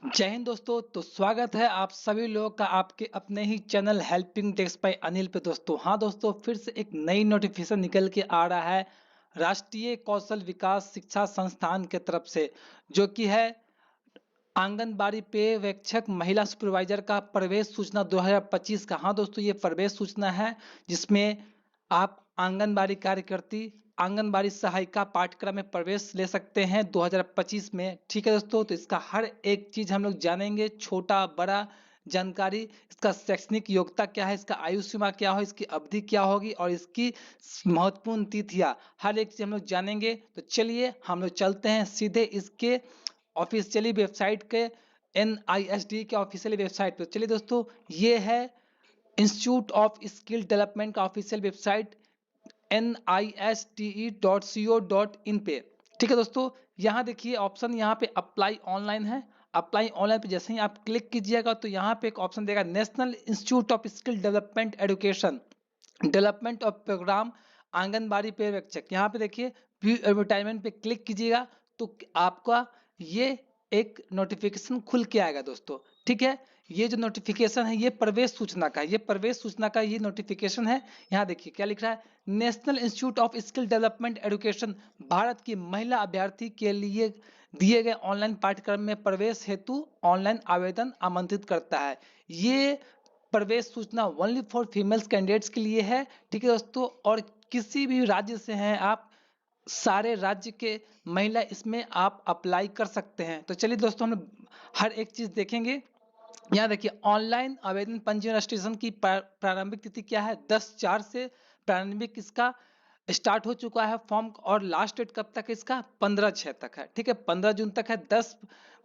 जय हिंद दोस्तों। तो स्वागत है आप सभी लोगों का आपके अपने ही channel helping desk by Anil पे। दोस्तों दोस्तों, फिर से एक नई नोटिफिकेशन निकल के आ रहा है राष्ट्रीय कौशल विकास शिक्षा संस्थान के तरफ से, जो कि है आंगनबाड़ी पर्यवेक्षक महिला सुपरवाइजर का प्रवेश सूचना 2025 का। हाँ दोस्तों, ये प्रवेश सूचना है जिसमें आप आंगनबाड़ी कार्यकर्ती, आंगनबाड़ी सहायिका पाठ्यक्रम में प्रवेश ले सकते हैं 2025 में। ठीक है दोस्तों, तो इसका हर एक चीज हम लोग जानेंगे, छोटा बड़ा जानकारी। इसका शैक्षणिक योग्यता क्या है, इसका आयु सीमा क्या हो, इसकी अवधि क्या होगी और इसकी महत्वपूर्ण तिथियां, हर एक चीज हम लोग जानेंगे। तो चलिए हम लोग चलते हैं सीधे इसके ऑफिशियली वेबसाइट के, NISD के ऑफिशियल वेबसाइट पे। चलिए दोस्तों, ये है इंस्टीट्यूट ऑफ स्किल डेवलपमेंट का ऑफिशियल वेबसाइट nisde.co.in पे। ठीक है दोस्तों, यहाँ देखिए ऑप्शन, यहाँ पे अप्लाई ऑनलाइन है। अप्लाई ऑनलाइन पे जैसे ही आप क्लिक कीजिएगा तो यहाँ पे एक ऑप्शन देगा national institute of skill development education development of programme anganwadi पर्यवेक्षक। यहाँ पे देखिए व्यू एडवर्टाइजमेंट पे क्लिक कीजिएगा तो आपका ये एक नोटिफिकेशन खुल के आएगा दोस्तों। ठीक है, ये जो नोटिफिकेशन है ये प्रवेश सूचना का है, ये प्रवेश सूचना का ये नोटिफिकेशन है। यहाँ देखिए क्या लिख रहा है, national institute of skill development education Bharat की महिला अभ्यर्थी के लिए दिए गए ऑनलाइन पाठ्यक्रम में प्रवेश हेतु ऑनलाइन आवेदन आमंत्रित करता है। ये प्रवेश सूचना ओनली फॉर फीमेल्स कैंडिडेट्स के लिए है। ठीक है दोस्तों, और किसी भी राज्य से हैं आप, सारे राज्य के महिला इसमें आप अप्लाई कर सकते हैं। तो चलिए दोस्तों, हम हर एक चीज देखेंगे। यहाँ देखिए ऑनलाइन आवेदन पंजीयन रजिस्ट्रेशन की प्रारंभिक तिथि क्या है, 10/4 से प्रारंभिक इसका स्टार्ट हो चुका है फॉर्म, और लास्ट डेट कब तक है इसका, 15/6 तक है। ठीक है, 15 जून तक है, 10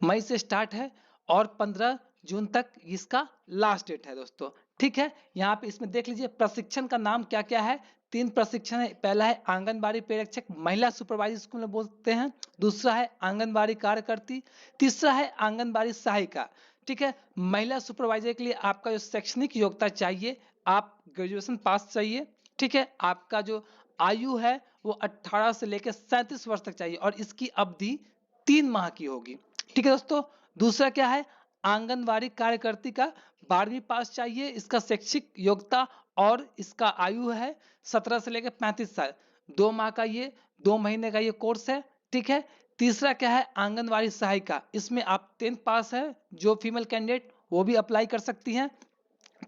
मई से स्टार्ट है और 15 जून तक इसका लास्ट डेट है दोस्तों। ठीक है, यहाँ पे इसमें देख लीजिए प्रशिक्षण का नाम क्या क्या है। 3 प्रशिक्षण है। पहला है आंगनबाड़ी पर्यवेक्षक महिला सुपरवाइजर, इसको हम बोलते हैं। दूसरा है आंगनबाड़ी कार्यकर्ती। तीसरा है आंगनबाड़ी सहायिका। ठीक है, महिला सुपरवाइजर के लिए आपका जो शैक्षणिक योग्यता चाहिए, आप ग्रेजुएशन पास चाहिए। ठीक है, आपका जो आयु है वो 18 से लेकर 37 वर्ष तक चाहिए और इसकी अवधि 3 माह की होगी। ठीक है दोस्तों, दूसरा क्या है, आंगनबाड़ी कार्यकर्ती का 12वीं पास चाहिए, इसका शैक्षिक योग्यता, और इसका आयु है 17 से लेकर 35 साल। 2 माह का ये 2 महीने का ये कोर्स है। ठीक है, तीसरा क्या है, आंगनबाड़ी सहायिका, इसमें आप 10th पास है, जो फीमेल कैंडिडेट वो भी अप्लाई कर सकती हैं।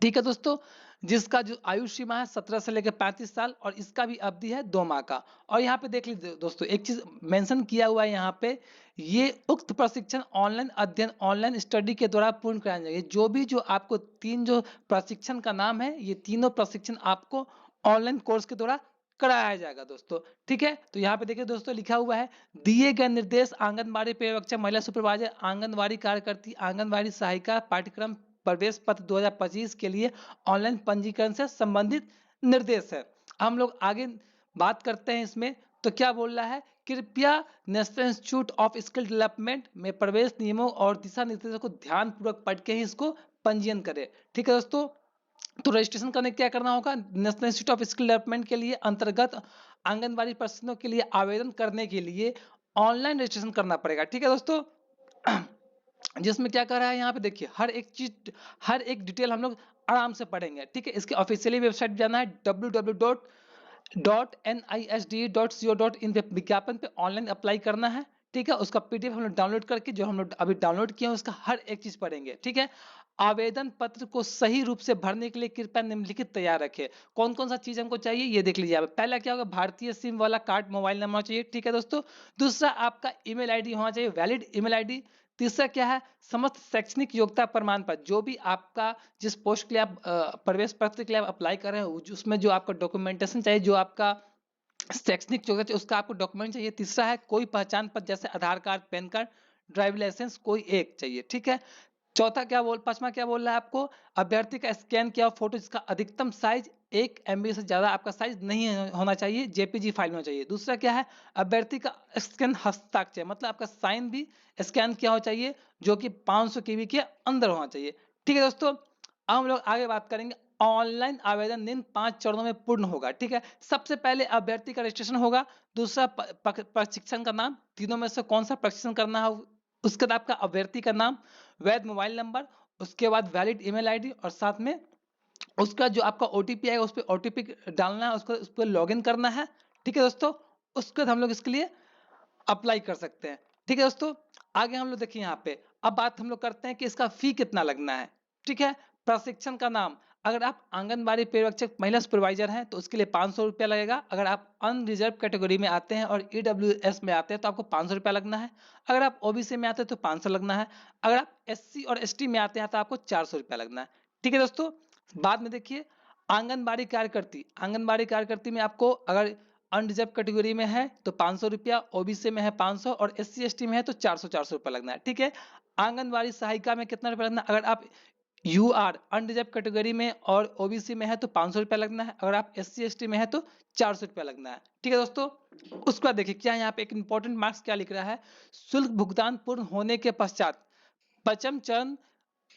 ठीक है दोस्तों, जिसका जो आयु सीमा है 17 से लेकर 35 साल और इसका भी अवधि है 2 माह का। और यहाँ पे देख लीजिए दोस्तों, एक चीज मेंशन किया हुआ है यहाँ पे, ये उक्त प्रशिक्षण ऑनलाइन अध्ययन, ऑनलाइन स्टडी के द्वारा पूर्ण कराया जाएगा। जो भी जो आपको 3 जो प्रशिक्षण का नाम है, ये तीनों प्रशिक्षण आपको ऑनलाइन कोर्स के द्वारा कराया जाएगा दोस्तों। ठीक है, तो यहाँ पे देखिए दोस्तों लिखा हुआ है, दिए गए निर्देश आंगनबाड़ी पर्यवेक्षक महिला सुपरवाइजर आंगनबाड़ी कार्यकर्ती आंगनबाड़ी सहायिका पाठ्यक्रम प्रवेश पत्र 2025 के लिए ऑनलाइन पंजीकरण से संबंधित निर्देश है। हम लोग आगे बात करते हैं इसमें। तो क्या बोल रहा है, कृपया national institute of skill development में प्रवेश नियमों और दिशा निर्देशों को ध्यान पूर्वक पढ़ के ही इसको पंजीयन करें। ठीक है दोस्तों, तो रजिस्ट्रेशन करने क्या करना होगा, national institute of skill development के लिए अंतर्गत आंगनबाड़ी प्रशिक्षणों के लिए आवेदन करने के लिए ऑनलाइन रजिस्ट्रेशन करना पड़ेगा। ठीक है दोस्तों, जिसमें क्या कर रहा है, यहाँ पे देखिए हर एक चीज, हर एक डिटेल हम लोग आराम से पढ़ेंगे। ठीक है, इसके ऑफिशियली वेबसाइट जाना है www.nisd.co.in पे, विज्ञापन पे ऑनलाइन अप्लाई करना है। ठीक है, उसका PDF हम लोग डाउनलोड करके, जो हम लोग अभी डाउनलोड किए हैं उसका हर एक चीज पढ़ेंगे। ठीक है, आवेदन पत्र को सही रूप से भरने के लिए कृपया निम्नलिखित तैयार रखें। कौन कौन सा चीज हमको चाहिए ये देख लीजिए। पहला क्या होगा, भारतीय सिम वाला कार्ड मोबाइल नंबर चाहिए। ठीक है दोस्तों, दूसरा आपका ईमेल आईडी होना चाहिए, वैलिड ईमेल आईडी। तीसरा क्या है, समस्त शैक्षणिक योग्यता प्रमाण पत्र, जो भी आपका जिस पोस्ट के लिए आप प्रवेश पत्र के लिए आप अप्लाई कर रहे हैं उसमें जो आपका डॉक्यूमेंटेशन चाहिए, जो आपका शैक्षणिक योग्यता उसका आपको डॉक्यूमेंट चाहिए। तीसरा है कोई पहचान पत्र जैसे Aadhaar card, PAN card, driving licence, कोई एक चाहिए। ठीक है, चौथा क्या बोल पांचवा क्या बोल रहा है आपको, अभ्यर्थी का स्कैन किया फोटो जिसका अधिकतम साइज 1 MB से ज्यादा आपका साइज नहीं होना चाहिए, JPG फाइल होना चाहिए। दूसरा क्या है, अभ्यर्थी का स्कैन हस्ताक्षर, मतलब आपका साइन भी स्कैन किया होना चाहिए, जो कि 500 KB के अंदर होना चाहिए। ठीक है दोस्तों, अब हम लोग आगे बात करेंगे। ऑनलाइन आवेदन निम्न 5 चरणों में पूर्ण होगा। ठीक है, सबसे पहले अभ्यर्थी का रजिस्ट्रेशन होगा, दूसरा प्रशिक्षण का नाम, तीनों में से कौन सा प्रशिक्षण करना है उसके बाद आपका अभ्यर्थी का नाम, वैध मोबाइल नंबर, उसके बाद वैलिड ईमेल आईडी और साथ में उसका जो आपका ओटीपी आएगा उस पर ओटीपी डालना है, उसको उस पर लॉगिन करना है। ठीक है दोस्तों, उसके बाद हम लोग इसके लिए अप्लाई कर सकते हैं। ठीक है दोस्तों, आगे हम लोग देखिए यहाँ पे अब बात हम लोग करते हैं कि इसका फी कितना लगना है। ठीक है, प्रशिक्षण का नाम, अगर आप आंगनबाड़ी पर्यवेक्षक महिला सुपरवाइजर हैं तो उसके लिए 500 रुपया लगेगा। अगर आप अनरिजर्व कैटेगरी में आते हैं और ईडब्ल्यूएस में आते हैं तो आपको 500 रुपया लगना है। अगर आप ओबीसी में आते हैं तो 500 लगना है। अगर आप एससी और एसटी में आते हैं तो आपको 400 रुपया लगना है। ठीक है दोस्तों, बाद में देखिए आंगनबाड़ी कार्यकर्ती, आंगनबाड़ी कार्यकर्ती में आपको अगर अनरिजर्व कैटेगरी में है तो 500 रुपया, ओबीसी में है 500 और एससी एसटी में है तो 400 रुपया लगना है। ठीक है, आंगनबाड़ी सहायिका में कितना रुपया लगना है, अगर आप यू आर अनरिजर्व कैटेगरी में और ओबीसी में है तो 500 रुपया लगना है। अगर आप एससी एसटी में है तो 400 रुपया लगना है। ठीक है दोस्तों, उसके बाद देखिए क्या यहाँ पे एक इंपॉर्टेंट मार्क्स क्या लिख रहा है, शुल्क भुगतान पूर्ण होने के पश्चात पंचम चरण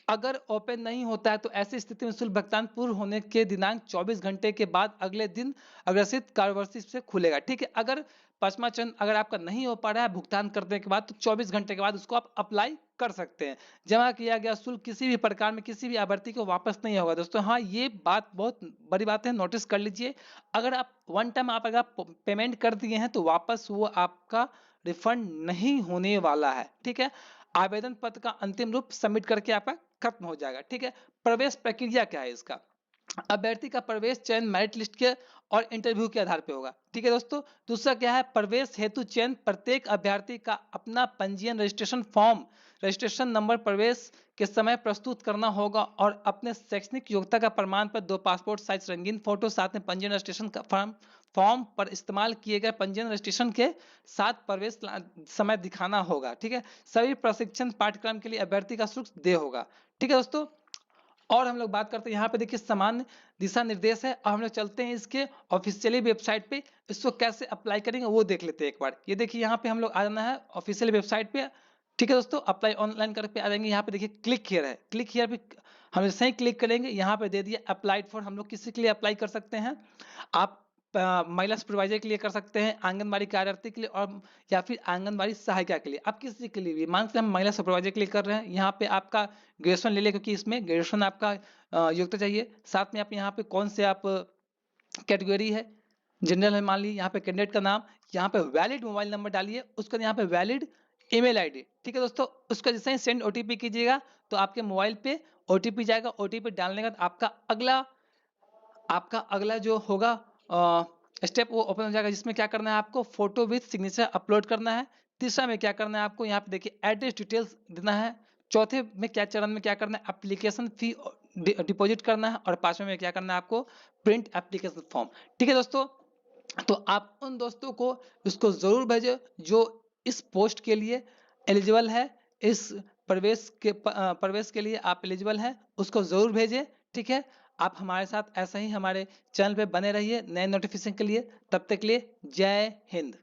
अगर ओपन नहीं होता है तो ऐसी स्थिति में शुल्क भुगतान पूर्ण होने के दिनांक 24 घंटे के बाद अगले दिन अग्रसित कार्यवर्षी से खुलेगा। ठीक है, अगर पांचवा चरण अगर आपका नहीं हो पा रहा है भुगतान करने के बाद तो 24 घंटे के बाद उसको आप अप्लाई कर सकते हैं। जमा किया गया शुल्क किसी भी प्रकार में किसी भी अभ्यर्थी को वापस नहीं होगा। दोस्तों हाँ, ये बात बहुत बड़ी बात है, नोटिस कर लीजिए। अगर आप वन टाइम आप अगर पेमेंट कर दिए हैं तो वापस वो आपका रिफंड नहीं होने वाला है। ठीक है, आवेदन पत्र का अंतिम रूप सबमिट करके आपका खत्म हो जाएगा। ठीक है, प्रवेश प्रक्रिया क्या है इसका, अभ्यर्थी का प्रवेश चयन मेरिट लिस्ट के और इंटरव्यू के आधार पे होगा। ठीक है दोस्तों, दूसरा क्या है, प्रवेश हेतु चयन प्रत्येक अभ्यर्थी का अपना पंजीयन रजिस्ट्रेशन फॉर्म, रजिस्ट्रेशन नंबर प्रवेश के समय प्रस्तुत करना होगा और अपने शैक्षणिक योग्यता का प्रमाण पत्र, 2 पासपोर्ट साइज रंगीन फोटो, साथ में पंजीयन रजिस्ट्रेशन का फॉर्म पर इस्तेमाल किए गए पंजीयन रजिस्ट्रेशन के साथ प्रवेश समय दिखाना होगा। ठीक है, सभी प्रशिक्षण पाठ्यक्रम के लिए अभ्यर्थी का शुल्क देय होगा। ठीक है दोस्तों, और हम लोग बात करते हैं यहाँ पे देखिए सामान्य दिशा निर्देश है और हम लोग चलते हैं इसके ऑफिशियली वेबसाइट पे, इसको कैसे अप्लाई करेंगे वो देख लेते हैं एक बार। ये देखिए यहाँ पे हम लोग आ जाना है ऑफिशियल वेबसाइट पे। ठीक है दोस्तों, अप्लाई ऑनलाइन करके आ जाएंगे। यहाँ पे देखिए क्लिक हियर है, क्लिक हियर पे हम जैसे ही क्लिक करेंगे यहाँ पे दे दिया अप्लाइड फॉर, हम लोग किसी के लिए अप्लाई कर सकते हैं। आप महिला सुपरवाइजर के लिए कर सकते हैं, आंगनबाड़ी कार्यकर्ती के लिए और या फिर आंगनबाड़ी सहायिका के लिए, आप किसी के लिए भी। मान के हम महिला सुपरवाइजर के लिए कर रहे हैं, यहाँ पे आपका ग्रेजुएशन ले ले क्योंकि इसमें ग्रेजुएशन आपका योग्यता चाहिए। साथ में आप यहाँ पे कौन से आप कैटेगरी है, जनरल है मान लीजिए, यहाँ पे कैंडिडेट का नाम, यहाँ पे वैलिड मोबाइल नंबर डालिए, उसका यहाँ पे वैलिड ईमेल आईडी। ठीक है दोस्तों, उसका जैसे ही सेंड ओटीपी कीजिएगा तो आपके मोबाइल पे ओटीपी जाएगा। ओटीपी डालने के बाद आपका अगला जो होगा स्टेप वो ओपन हो जाएगा, जिसमें क्या करना है आपको फोटो विथ सिग्नेचर अपलोड करना है। तीसरा में क्या करना है आपको यहाँ पे देखिए एड्रेस डिटेल्स देना है। चौथे में क्या चरण में क्या करना है, एप्लीकेशन फी डिपॉजिट करना है। और पांचवें में क्या करना है आपको, प्रिंट एप्लीकेशन फॉर्म। ठीक है दोस्तों, तो आप उन दोस्तों को इसको जरूर भेजें जो इस पोस्ट के लिए एलिजिबल है, इस प्रवेश के लिए आप एलिजिबल हैं, उसको जरूर भेजें। ठीक है, आप हमारे साथ ऐसा ही हमारे चैनल पे बने रहिए नए नोटिफिकेशन के लिए। तब तक के लिए जय हिंद।